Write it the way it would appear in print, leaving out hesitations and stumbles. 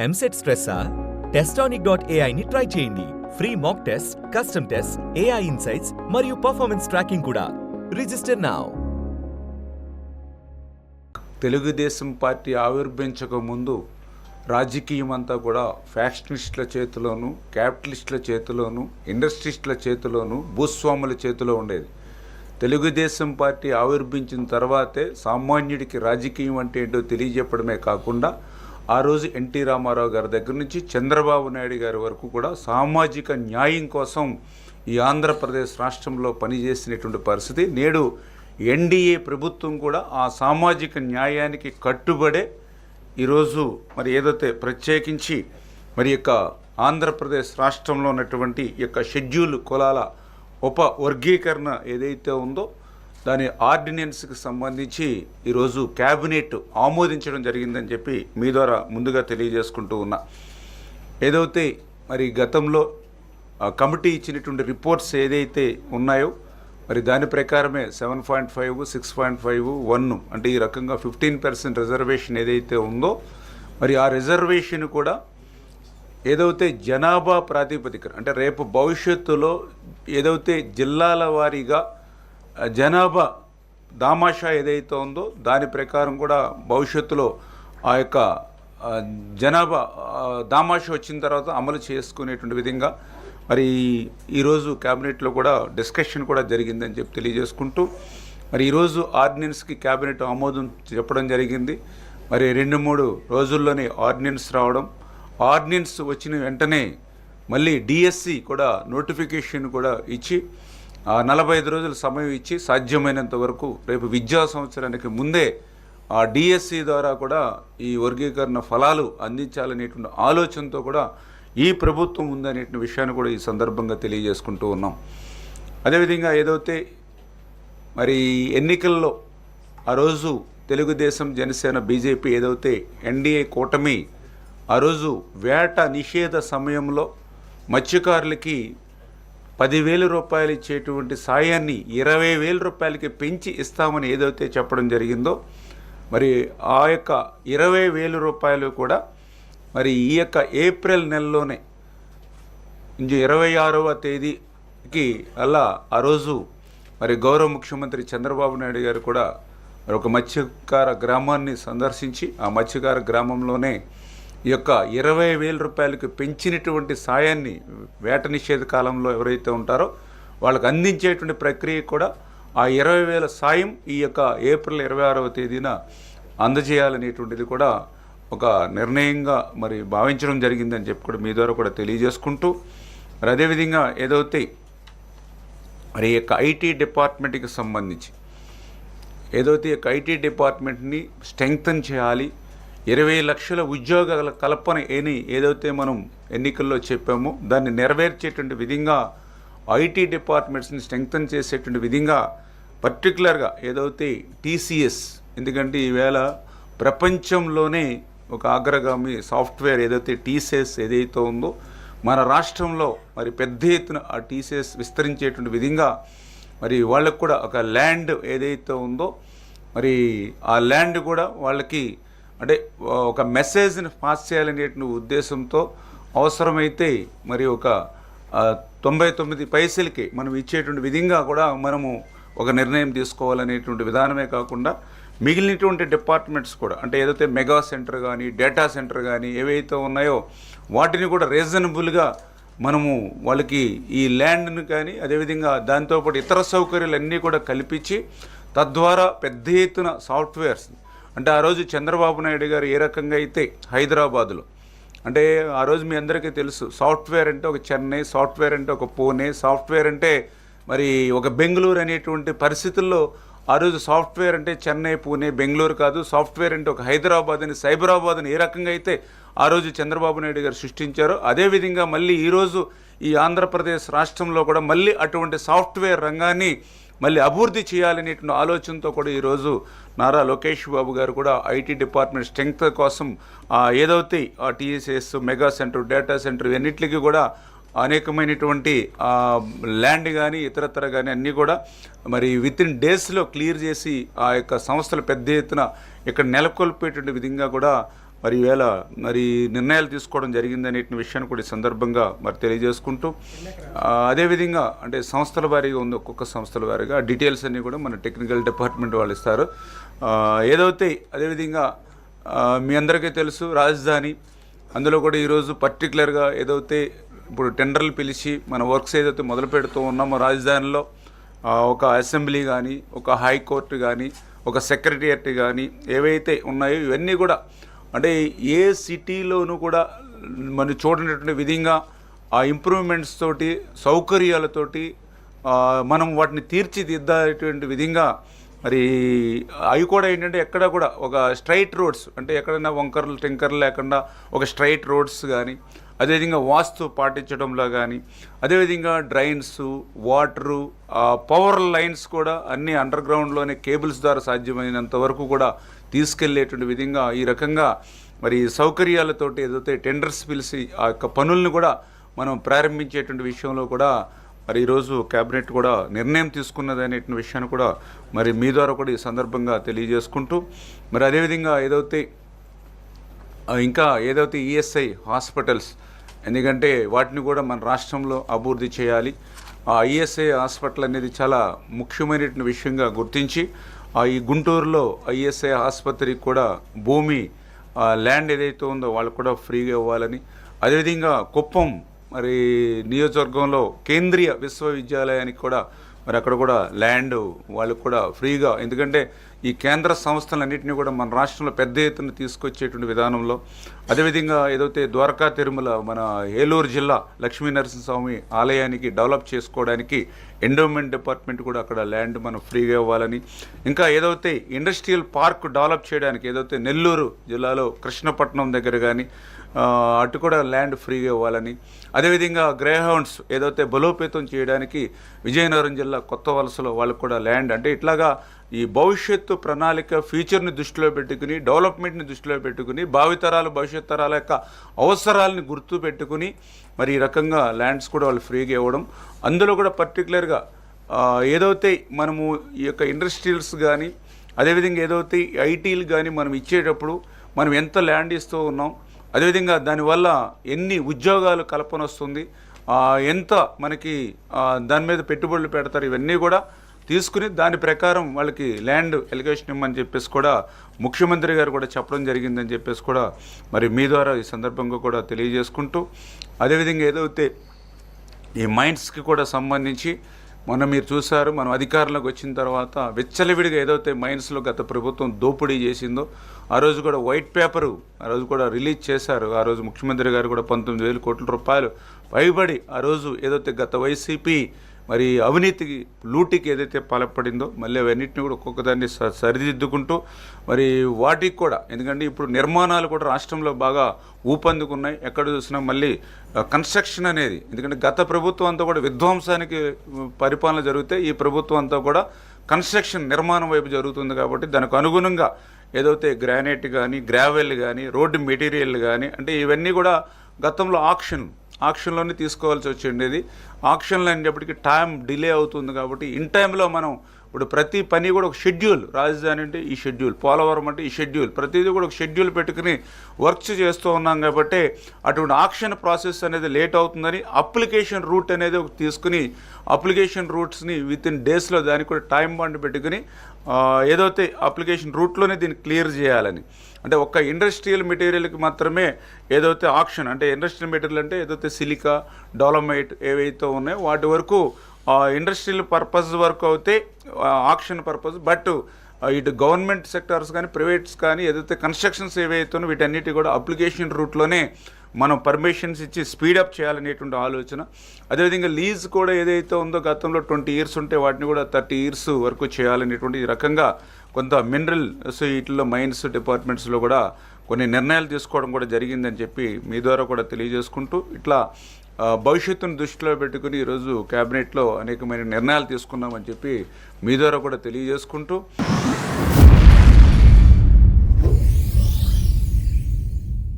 ఎంసెట్ స్ట్రెస్సా? టెస్టానిక్.ai ని ట్రై చేయండి. Free mock test, custom test, AI insights మరియు పర్ఫార్మెన్స్ ట్రాకింగ్ కూడా. Register now. తెలుగుదేశం పార్టీ ఆవిర్భవించక ముందు రాజకీయం అంతా కూడా ఫ్యాక్షనిస్టుల చేతిలోను, క్యాపిటలిస్టుల చేతిలోను, ఇండస్ట్రిస్టుల చేతిలోను, భూస్వాముల చేతిలో ఉండేది. తెలుగుదేశం పార్టీ ఆవిర్భవించిన తర్వాతే సామాన్యుడికి రాజకీయం అంటే ఏంటో తెలియజెప్పడమే కాకుండా ఆ రోజు ఎన్టీ రామారావు గారి దగ్గర నుంచి చంద్రబాబు నాయుడు గారి వరకు కూడా సామాజిక న్యాయం కోసం ఈ ఆంధ్రప్రదేశ్ రాష్ట్రంలో పనిచేసినటువంటి పరిస్థితి. నేడు ఎన్డీఏ ప్రభుత్వం కూడా ఆ సామాజిక న్యాయానికి కట్టుబడే ఈరోజు మరి ఏదైతే ప్రత్యేకించి మరి యొక్క ఆంధ్రప్రదేశ్ రాష్ట్రంలో ఉన్నటువంటి యొక్క షెడ్యూల్ కులాల వర్గీకరణ ఏదైతే ఉందో దాని ఆర్డినెన్స్కి సంబంధించి ఈరోజు క్యాబినెట్ ఆమోదించడం జరిగిందని చెప్పి మీ ద్వారా ముందుగా తెలియజేసుకుంటూ ఉన్నా. ఏదైతే మరి గతంలో కమిటీ ఇచ్చినటువంటి రిపోర్ట్స్ ఏదైతే ఉన్నాయో మరి దాని ప్రకారమే 7.5, 6.5, 1 అంటే ఈ రకంగా 15% రిజర్వేషన్ ఏదైతే ఉందో మరి ఆ రిజర్వేషన్ కూడా ఏదైతే జనాభా ప్రాతిపదికన అంటే రేపు భవిష్యత్తులో ఏదైతే జిల్లాల వారీగా జనాభా దామాషా ఏదైతే ఉందో దాని ప్రకారం కూడా భవిష్యత్తులో ఆ యొక్క జనాభా దామాషా వచ్చిన తర్వాత అమలు చేసుకునేటువంటి విధంగా మరి ఈరోజు క్యాబినెట్లో కూడా డిస్కషన్ కూడా జరిగిందని చెప్పి తెలియజేసుకుంటూ మరి ఈరోజు ఆర్డినెన్స్కి క్యాబినెట్ ఆమోదం చెప్పడం జరిగింది. మరి 2-3 రోజుల్లోనే ఆర్డినెన్స్ రావడం, ఆర్డినెన్స్ వచ్చిన వెంటనే మళ్ళీ డిఎస్సి కూడా నోటిఫికేషన్ కూడా ఇచ్చి 45 రోజుల సమయం ఇచ్చి సాధ్యమైనంత వరకు రేపు విద్యా సంవత్సరానికి ముందే ఆ డిఎస్సి ద్వారా కూడా ఈ వర్గీకరణ ఫలాలు అందించాలనేటువంటి ఆలోచనతో కూడా ఈ ప్రభుత్వం ఉందనే విషయాన్ని కూడా ఈ సందర్భంగా తెలియజేసుకుంటూ ఉన్నాం. అదేవిధంగా ఏదైతే మరి ఎన్నికల్లో ఆ రోజు తెలుగుదేశం, జనసేన, బీజేపీ ఏదైతే ఎన్డీఏ కూటమి ఆ రోజు వేట నిషేధ సమయంలో మత్స్యకారులకి 10,000 రూపాయలు ఇచ్చేటువంటి సాయాన్ని 20,000 రూపాయలకి పెంచి ఇస్తామని ఏదైతే చెప్పడం జరిగిందో మరి ఆ యొక్క 20,000 రూపాయలు కూడా మరి ఈ యొక్క ఏప్రిల్ నెలలోనే 26వ తేదీకి అలా ఆ రోజు మరి గౌరవ ముఖ్యమంత్రి చంద్రబాబు నాయుడు గారు కూడా మరి ఒక మత్స్యకార గ్రామాన్ని సందర్శించి ఆ మత్స్యకార గ్రామంలోనే ఈ యొక్క 20,000 రూపాయలకు పెంచినటువంటి సాయాన్ని వేట నిషేధ కాలంలో ఎవరైతే ఉంటారో వాళ్ళకు అందించేటువంటి ప్రక్రియ కూడా ఆ 20,000 సాయం ఈ యొక్క ఏప్రిల్ 26వ తేదీన అందజేయాలనేటువంటిది కూడా ఒక నిర్ణయంగా మరి భావించడం జరిగిందని చెప్పి కూడా మీ ద్వారా కూడా తెలియజేసుకుంటూ మరి అదేవిధంగా ఏదైతే మరి యొక్క ఐటీ డిపార్ట్మెంట్కి సంబంధించి ఏదైతే యొక్క ఐటీ డిపార్ట్మెంట్ని స్ట్రెంగ్తన్ చేయాలి, 20 లక్షల ఉద్యోగాల కల్పన ఏదైతే మనం ఎన్నికల్లో చెప్పామో దాన్ని నెరవేర్చేటువంటి విధంగా ఐటీ డిపార్ట్మెంట్స్ని స్ట్రెంగ్తన్ చేసేటువంటి విధంగా పర్టికులర్గా ఏదైతే టీసీఎస్, ఎందుకంటే ఈవేళ ప్రపంచంలోనే ఒక అగ్రగామి సాఫ్ట్వేర్ ఏదైతే టీసీఎస్ ఏదైతే ఉందో మన రాష్ట్రంలో మరి పెద్ద ఎత్తున ఆ టీసీఎస్ విస్తరించేటువంటి విధంగా మరి వాళ్ళకు కూడా ఒక ల్యాండ్ ఏదైతే ఉందో మరి ఆ ల్యాండ్ కూడా వాళ్ళకి అంటే ఒక మెసేజ్ని పాస్ చేయాలనేటువంటి ఉద్దేశంతో అవసరమైతే మరి ఒక 99 పైసలకి మనం ఇచ్చేటువంటి విధంగా కూడా మనము ఒక నిర్ణయం తీసుకోవాలనేటువంటి విధానమే కాకుండా మిగిలినటువంటి డిపార్ట్మెంట్స్ కూడా అంటే ఏదైతే మెగా సెంటర్ కానీ డేటా సెంటర్ కానీ ఏవైతే ఉన్నాయో వాటిని కూడా రీజనబుల్గా మనము వాళ్ళకి ఈ ల్యాండ్ను కానీ అదేవిధంగా దాంతోపాటు ఇతర సౌకర్యాలన్నీ కూడా కల్పించి తద్వారా పెద్ద ఎత్తున సాఫ్ట్వేర్స్ అంటే ఆ రోజు చంద్రబాబు నాయుడు గారు ఏ రకంగా అయితే హైదరాబాదులో అంటే ఆ రోజు మీ అందరికీ తెలుసు సాఫ్ట్వేర్ అంటే ఒక చెన్నై, సాఫ్ట్వేర్ అంటే ఒక పూణే, సాఫ్ట్వేర్ అంటే మరి ఒక బెంగళూరు అనేటువంటి పరిస్థితుల్లో ఆ రోజు సాఫ్ట్వేర్ అంటే చెన్నై, పూణే, బెంగళూరు కాదు, సాఫ్ట్వేర్ అంటే ఒక హైదరాబాద్ అని, సైబరాబాద్ అని ఏ రకంగా అయితే ఆ రోజు చంద్రబాబు నాయుడు గారు సృష్టించారో అదేవిధంగా మళ్ళీ ఈరోజు ఈ ఆంధ్రప్రదేశ్ రాష్ట్రంలో కూడా మళ్ళీ అటువంటి సాఫ్ట్వేర్ రంగాన్ని మళ్ళీ అభివృద్ధి చేయాలనేటువంటి ఆలోచనతో కూడా ఈరోజు నారా లోకేష్ బాబు గారు కూడా ఐటీ డిపార్ట్మెంట్ స్ట్రెంగ్త్ కోసం ఏదైతే ఆ TSS, mega centre, data centre ఇవన్నిటికీ కూడా అనేకమైనటువంటి ల్యాండ్ కానీ ఇతరత్ర కానీ అన్నీ కూడా మరి వితిన్ డేస్లో క్లియర్ చేసి ఆ యొక్క సంస్థలు పెద్ద ఎత్తున ఇక్కడ నెలకొల్పేటువంటి విధంగా కూడా మరి ఈవేళ మరి నిర్ణయాలు తీసుకోవడం జరిగిందనే విషయాన్ని కూడా ఈ సందర్భంగా మరి తెలియజేసుకుంటూ అదేవిధంగా అంటే సంస్థల వారీగా ఉంది, ఒక్కొక్క సంస్థల వారీగా డీటెయిల్స్ అన్నీ కూడా మన టెక్నికల్ డిపార్ట్మెంట్ వాళ్ళు ఇస్తారు. ఏదైతే అదేవిధంగా మీ అందరికీ తెలుసు రాజధాని, అందులో కూడా ఈరోజు పర్టికులర్గా ఏదైతే ఇప్పుడు టెండర్లు పిలిచి మన వర్క్స్ ఏదైతే మొదలు పెడుతూ ఉన్నామో రాజధానిలో ఒక అసెంబ్లీ కానీ, ఒక హైకోర్టు కానీ, ఒక సెక్రటేరియట్ కానీ ఏవైతే ఉన్నాయో ఇవన్నీ కూడా అంటే ఏ సిటీలోనూ కూడా మనం చూడనటువంటి విధంగా ఆ ఇంప్రూవ్మెంట్స్ తోటి సౌకర్యాలతోటి మనం వాటిని తీర్చిదిద్దేటువంటి విధంగా మరి అవి కూడా ఏంటంటే ఎక్కడ కూడా ఒక స్ట్రైట్ రోడ్స్ అంటే ఎక్కడైనా వంకర్లు టింకర్లు లేకుండా ఒక స్ట్రైట్ రోడ్స్ కానీ, అదేవిధంగా వాస్తు పాటించడంలో కానీ, అదేవిధంగా డ్రైన్స్, వాటరు, పవర్ లైన్స్ కూడా అన్నీ అండర్ గ్రౌండ్లోనే కేబుల్స్ ద్వారా సాధ్యమైనంత వరకు కూడా తీసుకెళ్లేటువంటి విధంగా ఈ రకంగా మరి సౌకర్యాలతోటి ఏదైతే టెండర్స్ పిలిచి ఆ యొక్క పనులను కూడా మనం ప్రారంభించేటువంటి విషయంలో కూడా మరి ఈరోజు కేబినెట్ కూడా నిర్ణయం తీసుకున్నది అనే విషయాన్ని కూడా మరి మీ ద్వారా కూడా ఈ సందర్భంగా తెలియజేసుకుంటూ మరి అదేవిధంగా ఏదైతే ఈఎస్ఐ హాస్పిటల్స్, ఎందుకంటే వాటిని కూడా మన రాష్ట్రంలో అభివృద్ధి చేయాలి. ఆ ఈఎస్ఐ హాస్పిటల్ అనేది చాలా ముఖ్యమైనటువంటి విషయంగా గుర్తించి ఈ గుంటూరులో ఈఎస్ఐ ఆసుపత్రికి కూడా భూమి ల్యాండ్ ఏదైతే ఉందో వాళ్ళకు కూడా ఫ్రీగా ఇవ్వాలని, అదేవిధంగా కుప్పం మరి నియోజకవర్గంలో కేంద్రీయ విశ్వవిద్యాలయానికి కూడా మరి అక్కడ కూడా ల్యాండ్ వాళ్ళకు కూడా ఫ్రీగా, ఎందుకంటే ఈ కేంద్ర సంస్థలన్నింటినీ కూడా మన రాష్ట్రంలో పెద్ద ఎత్తున తీసుకొచ్చేటువంటి విధానంలో, అదేవిధంగా ఏదైతే ద్వారకా తిరుమల మన ఏలూరు జిల్లా లక్ష్మీనరసింహస్వామి ఆలయానికి డెవలప్ చేసుకోవడానికి ఎండోమెంట్ డిపార్ట్మెంట్ కూడా అక్కడ ల్యాండ్ మనం ఫ్రీగా ఇవ్వాలని, ఇంకా ఏదైతే ఇండస్ట్రియల్ పార్క్ డెవలప్ చేయడానికి ఏదైతే నెల్లూరు జిల్లాలో కృష్ణపట్నం దగ్గర కానీ అటు కూడా ల్యాండ్ ఫ్రీగా ఇవ్వాలని, అదేవిధంగా గ్రేహౌండ్స్ ఏదైతే బలోపేతం చేయడానికి విజయనగరం జిల్లా కొత్త వలసలో వాళ్ళకు కూడా ల్యాండ్, అంటే ఇట్లాగా ఈ భవిష్యత్తు ప్రణాళిక ఫ్యూచర్ని దృష్టిలో పెట్టుకుని, డెవలప్మెంట్ని దృష్టిలో పెట్టుకుని, భావితరాలు భవిష్యత్ తరాల యొక్క అవసరాలని గుర్తు పెట్టుకుని మరి ఈ రకంగా ల్యాండ్స్ కూడా వాళ్ళు ఫ్రీగా ఇవ్వడం. అందులో కూడా పర్టికులర్గా ఏదైతే మనము ఈ యొక్క ఇండస్ట్రియల్స్ కానీ, అదేవిధంగా ఏదైతే ఐటీలు కానీ మనం ఇచ్చేటప్పుడు మనం ఎంత ల్యాండ్ ఇస్తూ ఉన్నాం, అదేవిధంగా దానివల్ల ఎన్ని ఉద్యోగాలు కల్పన వస్తుంది, ఎంత మనకి దాని మీద పెట్టుబడులు పెడతారు, ఇవన్నీ కూడా తీసుకుని దాని ప్రకారం వాళ్ళకి ల్యాండ్ ఎలిగేషన్ ఇమ్మని చెప్పేసి కూడా ముఖ్యమంత్రి గారు కూడా చెప్పడం జరిగిందని చెప్పేసి కూడా మరి మీ ద్వారా ఈ సందర్భంగా కూడా తెలియజేసుకుంటూ, అదేవిధంగా ఏదైతే ఈ మైన్స్కి కూడా సంబంధించి మీరు చూసారు, మనం అధికారంలోకి వచ్చిన తర్వాత విచ్చలవిడిగా ఏదైతే మైన్స్లో గత ప్రభుత్వం దోపిడీ చేసిందో ఆ రోజు కూడా వైట్ పేపరు ఆ రోజు కూడా రిలీజ్ చేశారు. ఆ రోజు ముఖ్యమంత్రి గారు కూడా 19,000 కోట్ల రూపాయలు పైబడి ఆ రోజు ఏదైతే గత వైసీపీ మరి అవినీతికి లూటికి ఏదైతే పాల్పడిందో మళ్ళీ అవన్నింటినీ కూడా ఒక్కొక్కదాన్ని సరిదిద్దుకుంటూ మరి వాటికి కూడా, ఎందుకంటే ఇప్పుడు నిర్మాణాలు కూడా రాష్ట్రంలో బాగా ఊపందుకున్నాయి. ఎక్కడ చూసినా మళ్ళీ కన్స్ట్రక్షన్ అనేది, ఎందుకంటే గత ప్రభుత్వం అంతా కూడా విధ్వంసానికి పరిపాలన జరిగితే ఈ ప్రభుత్వం అంతా కూడా కన్స్ట్రక్షన్ నిర్మాణం వైపు జరుగుతుంది. కాబట్టి దానికి అనుగుణంగా ఏదైతే గ్రానైట్ కానీ, గ్రావెల్ కానీ, రోడ్డు మెటీరియల్ కానీ, అంటే ఇవన్నీ కూడా గతంలో ఆక్షన్లోనే తీసుకోవాల్సి వచ్చిండేది. ఆక్షన్లు అనేటప్పటికీ టైం డిలే అవుతుంది. కాబట్టి ఇన్ టైంలో మనం ఇప్పుడు ప్రతి పని కూడా ఒక షెడ్యూల్, రాజధాని అంటే ఈ షెడ్యూల్, పోలవరం అంటే ఈ షెడ్యూల్, ప్రతిదీ కూడా ఒక షెడ్యూల్ పెట్టుకుని వర్క్స్ చేస్తూ ఉన్నాం. కాబట్టి అటువంటి ఆక్షన్ ప్రాసెస్ అనేది లేట్ అవుతుందని అప్లికేషన్ రూట్ అనేది ఒక తీసుకుని అప్లికేషన్ రూట్స్ని విత్ ఇన్ డేస్లో దానికి కూడా టైం బాండ్ పెట్టుకుని ఏదైతే అప్లికేషన్ రూట్లోనే దీన్ని క్లియర్ చేయాలని, అంటే ఒక్క ఇండస్ట్రియల్ మెటీరియల్కి మాత్రమే ఏదైతే ఆక్షన్, అంటే ఇండస్ట్రియల్ మెటీరియల్ అంటే ఏదైతే సిలికా, డోలమైట్ ఏవైతే ఉన్నాయో వాటి వరకు ఇండస్ట్రియల్ పర్పస్ వరకు అయితే ఆక్షన్ పర్పస్. బట్ ఇటు గవర్నమెంట్ సెక్టార్స్ కానీ, ప్రైవేట్స్ కానీ ఏదైతే కన్స్ట్రక్షన్స్ ఏవైతే వీటన్నిటి కూడా అప్లికేషన్ రూట్లోనే మనం పర్మిషన్స్ ఇచ్చి స్పీడప్ చేయాలనేటువంటి ఆలోచన. అదేవిధంగా లీజ్ కూడా ఏదైతే ఉందో గతంలో 20 years ఉంటే వాటిని కూడా 30 years వరకు చేయాలనేటువంటి ఈ రకంగా కొంత మినరల్ వీటిల్లో మైన్స్ డిపార్ట్మెంట్స్లో కూడా కొన్ని నిర్ణయాలు తీసుకోవడం కూడా జరిగిందని చెప్పి మీ ద్వారా కూడా తెలియజేసుకుంటూ, ఇట్లా భవిష్యత్తును దృష్టిలో పెట్టుకుని ఈరోజు క్యాబినెట్లో అనేకమైన నిర్ణయాలు తీసుకున్నామని చెప్పి మీ ద్వారా కూడా తెలియజేసుకుంటూ